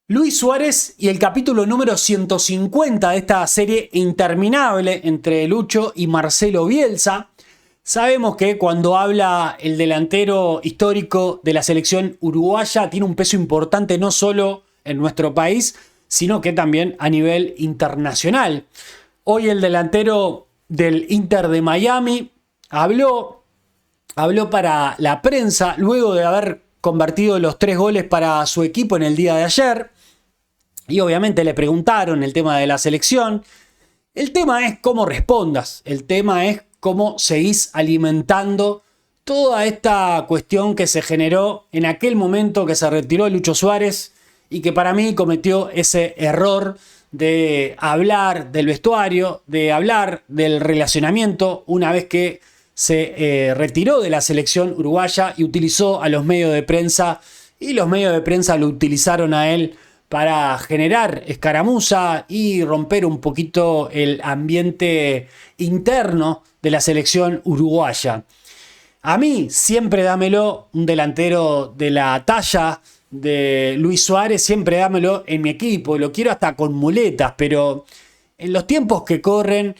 Luis Suárez y el capítulo número 150 de esta serie interminable entre Lucho y Marcelo Bielsa. Sabemos que cuando habla el delantero histórico de la selección uruguaya tiene un peso importante no solo en nuestro país, sino que también a nivel internacional. Hoy el delantero del Inter de Miami habló para la prensa luego de haber convertido los 3 goles para su equipo en el día de ayer. Y obviamente le preguntaron el tema de la selección. El tema es cómo respondas. El tema es cómo seguís alimentando toda esta cuestión que se generó en aquel momento que se retiró Lucho Suárez y que para mí cometió ese error de hablar del vestuario, de hablar del relacionamiento una vez que se retiró de la selección uruguaya y utilizó a los medios de prensa, y los medios de prensa lo utilizaron a él para generar escaramuza y romper un poquito el ambiente interno de la selección uruguaya. A mí siempre dámelo un delantero de la talla de Luis Suárez, siempre dámelo en mi equipo, lo quiero hasta con muletas, pero en los tiempos que corren,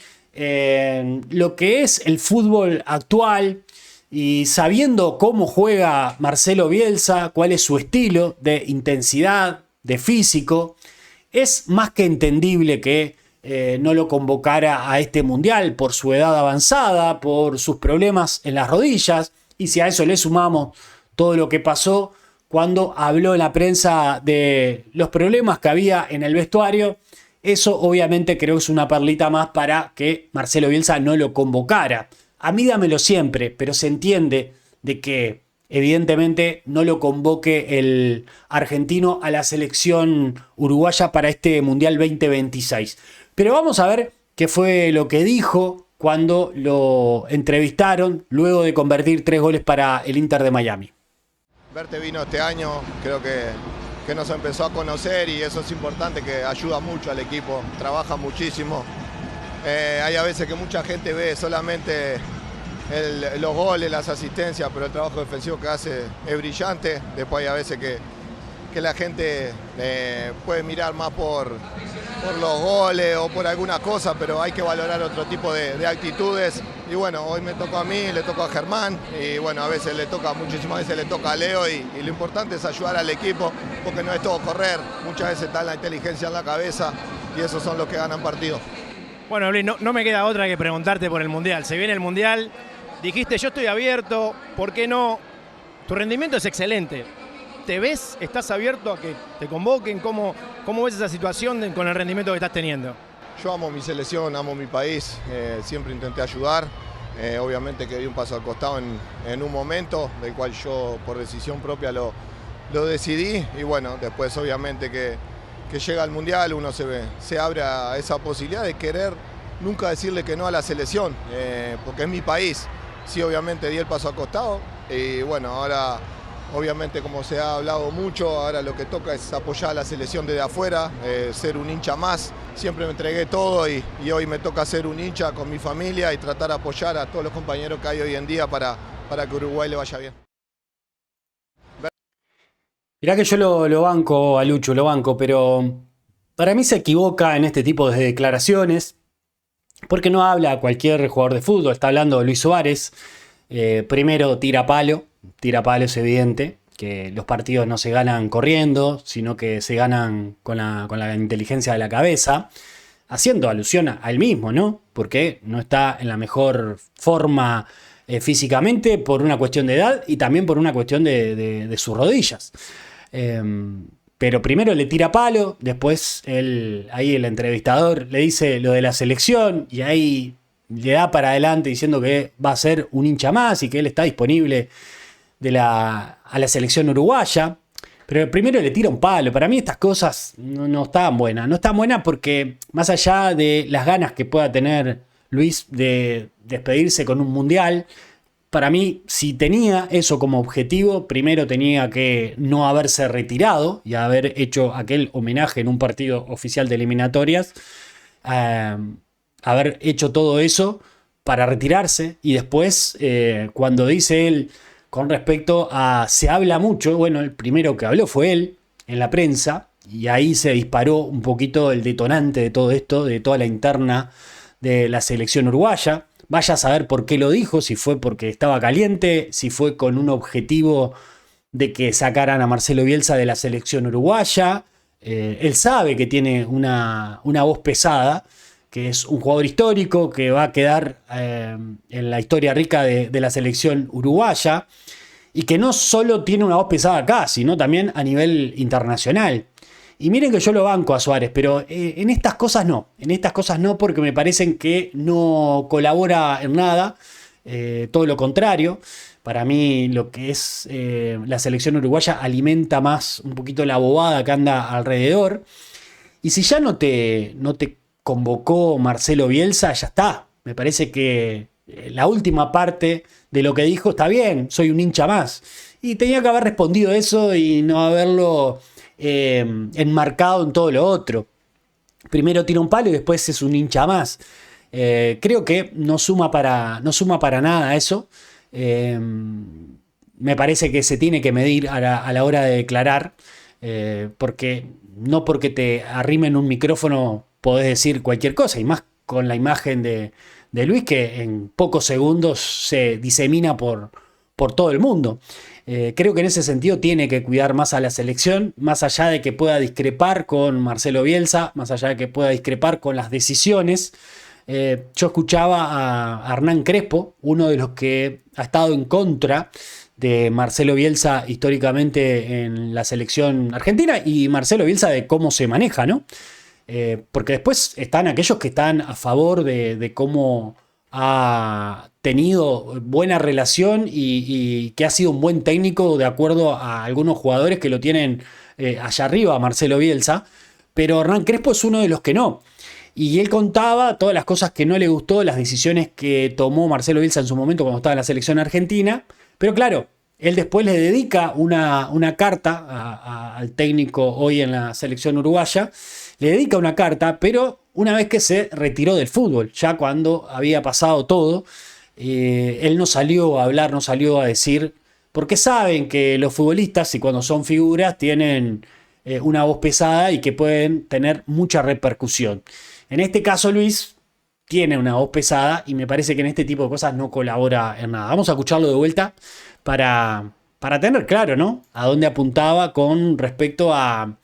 lo que es el fútbol actual y sabiendo cómo juega Marcelo Bielsa, cuál es su estilo de intensidad, de físico, es más que entendible que no lo convocara a este mundial por su edad avanzada, por sus problemas en las rodillas, y si a eso le sumamos todo lo que pasó cuando habló en la prensa de los problemas que había en el vestuario, eso obviamente creo que es una perlita más para que Marcelo Bielsa no lo convocara. A mí dámelo siempre, pero se entiende de que evidentemente no lo convoque el argentino a la selección uruguaya para este Mundial 2026. Pero vamos a ver qué fue lo que dijo cuando lo entrevistaron luego de convertir 3 goles para el Inter de Miami. Verte vino este año, creo que nos empezó a conocer y eso es importante, que ayuda mucho al equipo, trabaja muchísimo. Hay a veces que mucha gente ve solamente los goles, las asistencias, pero el trabajo defensivo que hace es brillante. Después hay a veces que la gente puede mirar más por los goles o por alguna cosa, pero hay que valorar otro tipo de actitudes. Y bueno, hoy me tocó a mí, le tocó a Germán, y bueno, a veces le toca, muchísimas veces le toca a Leo, y lo importante es ayudar al equipo, porque no es todo correr, muchas veces está la inteligencia en la cabeza, y esos son los que ganan partidos. Bueno, Luis, no me queda otra que preguntarte por el Mundial. Se viene el Mundial, dijiste yo estoy abierto, ¿por qué no? Tu rendimiento es excelente. ¿Te ves, estás abierto a que te convoquen? ¿Cómo ves esa situación con el rendimiento que estás teniendo? Yo amo mi selección, amo mi país, siempre intenté ayudar. Obviamente que di un paso al costado en un momento, del cual yo por decisión propia lo decidí. Y bueno, después obviamente que llega al Mundial, uno se abre a esa posibilidad de querer nunca decirle que no a la selección, porque es mi país. Sí, obviamente di el paso al costado y bueno, ahora obviamente como se ha hablado mucho, ahora lo que toca es apoyar a la selección desde afuera, ser un hincha más. Siempre me entregué todo y hoy me toca ser un hincha con mi familia y tratar de apoyar a todos los compañeros que hay hoy en día para que Uruguay le vaya bien. Mirá que yo lo banco a Lucho, lo banco, pero para mí se equivoca en este tipo de declaraciones porque no habla a cualquier jugador de fútbol, está hablando de Luis Suárez. Primero tira palo es evidente que los partidos no se ganan corriendo, sino que se ganan con la inteligencia de la cabeza, haciendo alusión a él mismo, ¿no? Porque no está en la mejor forma físicamente por una cuestión de edad y también por una cuestión de sus rodillas. Pero primero le tira palo, después ahí el entrevistador le dice lo de la selección y ahí le da para adelante diciendo que va a ser un hincha más y que él está disponible a la selección uruguaya. Pero primero le tira un palo. Para mí estas cosas no están buenas. No están buenas porque más allá de las ganas que pueda tener Luis de despedirse con un mundial, para mí, si tenía eso como objetivo, primero tenía que no haberse retirado y haber hecho aquel homenaje en un partido oficial de eliminatorias, haber hecho todo eso para retirarse. Y después, cuando dice él con respecto a se habla mucho, bueno, el primero que habló fue él en la prensa, y ahí se disparó un poquito el detonante de todo esto, de toda la interna de la selección uruguaya. Vaya a saber por qué lo dijo, si fue porque estaba caliente, si fue con un objetivo de que sacaran a Marcelo Bielsa de la selección uruguaya. Él sabe que tiene una voz pesada, que es un jugador histórico, que va a quedar en la historia rica de la selección uruguaya, y que no solo tiene una voz pesada acá, sino también a nivel internacional. Y miren que yo lo banco a Suárez, pero en estas cosas no. En estas cosas no, porque me parecen que no colabora en nada. Todo lo contrario. Para mí lo que es la selección uruguaya alimenta más un poquito la bobada que anda alrededor. Y si ya no te convocó Marcelo Bielsa, ya está. Me parece que la última parte de lo que dijo está bien, soy un hincha más. Y tenía que haber respondido eso y no haberlo enmarcado en todo lo otro. Primero tira un palo y después es un hincha más. Creo que no suma para nada eso. Me parece que se tiene que medir a la hora de declarar, porque no porque te arrimen un micrófono podés decir cualquier cosa, y más con la imagen de Luis, que en pocos segundos se disemina por todo el mundo. Creo que en ese sentido tiene que cuidar más a la selección, más allá de que pueda discrepar con Marcelo Bielsa, más allá de que pueda discrepar con las decisiones. Yo escuchaba a Hernán Crespo, uno de los que ha estado en contra de Marcelo Bielsa históricamente en la selección argentina, y Marcelo Bielsa de cómo se maneja, ¿no? Porque después están aquellos que están a favor de cómo ha tenido buena relación y que ha sido un buen técnico de acuerdo a algunos jugadores que lo tienen allá arriba, Marcelo Bielsa, pero Hernán Crespo es uno de los que no. Y él contaba todas las cosas que no le gustó, las decisiones que tomó Marcelo Bielsa en su momento cuando estaba en la selección argentina. Pero claro, él después le dedica una carta al técnico hoy en la selección uruguaya. Le dedica una carta, pero una vez que se retiró del fútbol, ya cuando había pasado todo, él no salió a hablar, no salió a decir, porque saben que los futbolistas, y cuando son figuras, tienen una voz pesada y que pueden tener mucha repercusión. En este caso, Luis tiene una voz pesada y me parece que en este tipo de cosas no colabora en nada. Vamos a escucharlo de vuelta para tener claro, ¿no?, a dónde apuntaba con respecto a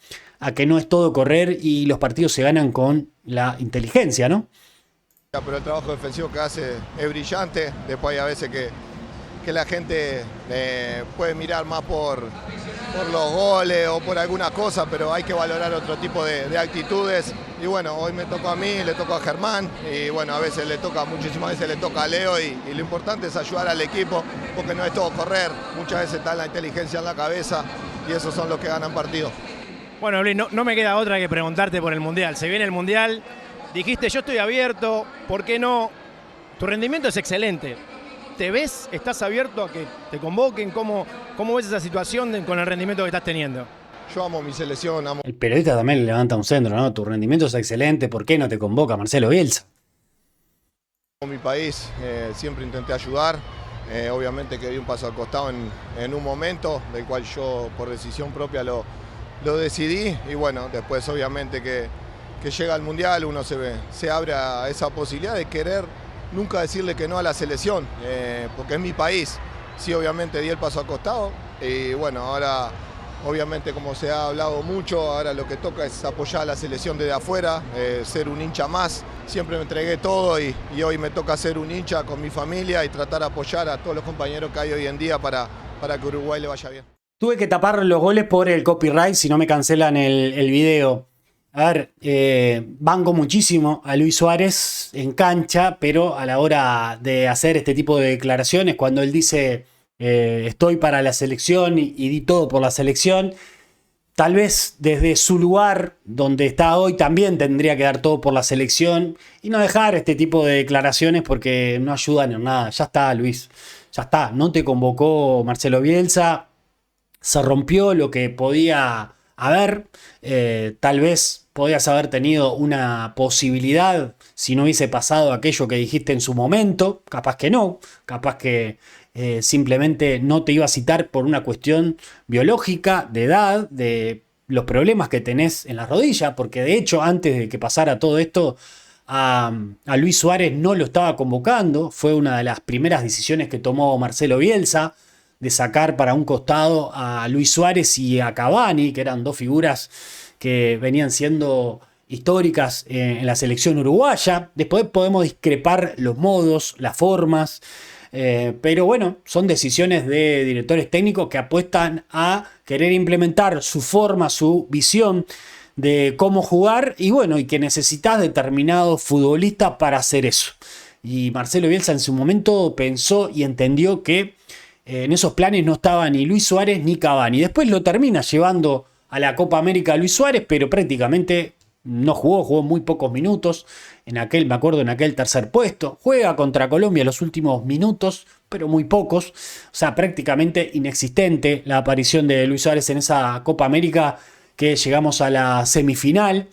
que no es todo correr y los partidos se ganan con la inteligencia, ¿no? Pero el trabajo defensivo que hace es brillante. Después hay a veces que la gente puede mirar más por los goles o por alguna cosa, pero hay que valorar otro tipo de actitudes. Y bueno, hoy me tocó a mí, le tocó a Germán, y bueno, muchísimas veces le toca a Leo, y lo importante es ayudar al equipo, porque no es todo correr, muchas veces está la inteligencia en la cabeza, y esos son los que ganan partidos. Bueno, Luis, no me queda otra que preguntarte por el Mundial. Se viene el Mundial, dijiste yo estoy abierto, ¿por qué no? Tu rendimiento es excelente. ¿Te ves? ¿Estás abierto a que te convoquen? ¿Cómo ves esa situación con el rendimiento que estás teniendo? Yo amo mi selección, amo... El periodista también le levanta un centro, ¿no? Tu rendimiento es excelente, ¿por qué no te convoca Marcelo Bielsa? Mi país, siempre intenté ayudar. Obviamente que di un paso al costado en un momento, del cual yo por decisión propia lo decidí, y bueno, después obviamente que llega al Mundial uno se abre a esa posibilidad de querer nunca decirle que no a la selección, porque es mi país. Sí, obviamente di el paso al costado, y bueno, ahora obviamente como se ha hablado mucho, ahora lo que toca es apoyar a la selección desde afuera, ser un hincha más. Siempre me entregué todo y hoy me toca ser un hincha con mi familia y tratar de apoyar a todos los compañeros que hay hoy en día para que Uruguay le vaya bien. Tuve que tapar los goles por el copyright, si no me cancelan el video. A ver, banco muchísimo a Luis Suárez en cancha, pero a la hora de hacer este tipo de declaraciones, cuando él dice estoy para la selección y di todo por la selección, tal vez desde su lugar donde está hoy también tendría que dar todo por la selección y no dejar este tipo de declaraciones porque no ayudan en nada. Ya está, Luis, ya está. No te convocó Marcelo Bielsa. Se rompió lo que podía haber. Tal vez podías haber tenido una posibilidad si no hubiese pasado aquello que dijiste en su momento. Capaz que no. Capaz que simplemente no te iba a citar por una cuestión biológica, de edad, de los problemas que tenés en la rodilla, porque de hecho antes de que pasara todo esto a Luis Suárez no lo estaba convocando. Fue una de las primeras decisiones que tomó Marcelo Bielsa, de sacar para un costado a Luis Suárez y a Cavani, que eran dos figuras que venían siendo históricas en la selección uruguaya. Después podemos discrepar los modos, las formas, pero bueno, son decisiones de directores técnicos que apuestan a querer implementar su forma, su visión de cómo jugar, y bueno, y que necesitas determinado futbolista para hacer eso. Y Marcelo Bielsa en su momento pensó y entendió que en esos planes no estaba ni Luis Suárez ni Cavani. Después lo termina llevando a la Copa América Luis Suárez, pero prácticamente no jugó muy pocos minutos. Me acuerdo, en aquel tercer puesto. Juega contra Colombia los últimos minutos, pero muy pocos. O sea, prácticamente inexistente la aparición de Luis Suárez en esa Copa América, que llegamos a la semifinal.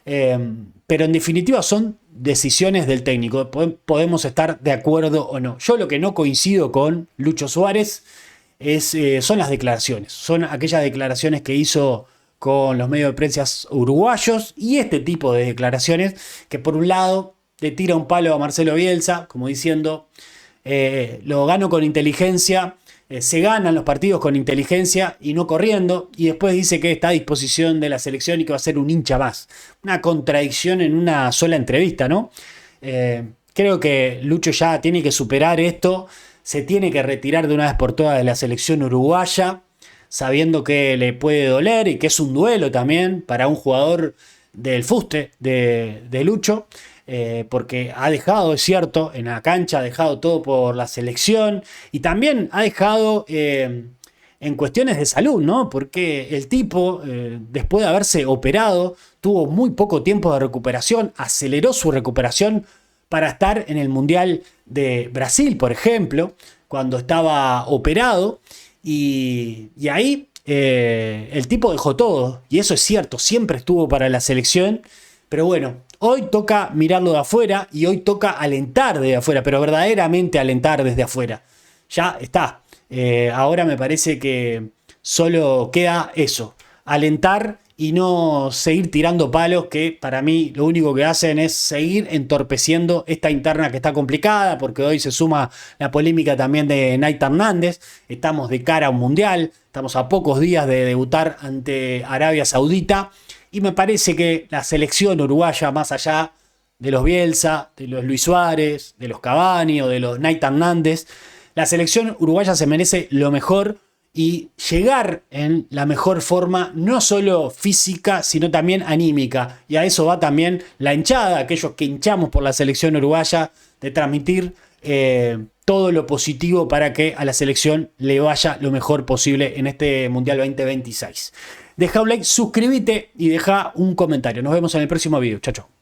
Pero en definitiva son decisiones del técnico. Podemos estar de acuerdo o no. Yo lo que no coincido con Lucho Suárez son las declaraciones. Son aquellas declaraciones que hizo con los medios de prensa uruguayos, y este tipo de declaraciones que por un lado le tira un palo a Marcelo Bielsa, como diciendo, lo gano con inteligencia. Se ganan los partidos con inteligencia y no corriendo, y después dice que está a disposición de la selección y que va a ser un hincha más. Una contradicción en una sola entrevista, ¿no? Creo que Lucho ya tiene que superar esto, se tiene que retirar de una vez por todas de la selección uruguaya, sabiendo que le puede doler y que es un duelo también para un jugador del fuste de Lucho. Porque ha dejado, es cierto, en la cancha, ha dejado todo por la selección, y también ha dejado en cuestiones de salud, ¿no? Porque el tipo, después de haberse operado, tuvo muy poco tiempo de recuperación, aceleró su recuperación para estar en el Mundial de Brasil, por ejemplo, cuando estaba operado, y ahí el tipo dejó todo, y eso es cierto, siempre estuvo para la selección, pero bueno, hoy toca mirarlo de afuera y hoy toca alentar desde afuera, pero verdaderamente alentar desde afuera. Ya está. Ahora me parece que solo queda eso, alentar y no seguir tirando palos, que para mí lo único que hacen es seguir entorpeciendo esta interna que está complicada, porque hoy se suma la polémica también de Nathan Hernández. Estamos de cara a un mundial, estamos a pocos días de debutar ante Arabia Saudita. Y me parece que la selección uruguaya, más allá de los Bielsa, de los Luis Suárez, de los Cavani o de los Nathan Hernández, la selección uruguaya se merece lo mejor y llegar en la mejor forma, no solo física, sino también anímica. Y a eso va también la hinchada, aquellos que hinchamos por la selección uruguaya, de transmitir todo lo positivo para que a la selección le vaya lo mejor posible en este Mundial 2026. Deja un like, suscríbete y deja un comentario. Nos vemos en el próximo video. Chao, chao.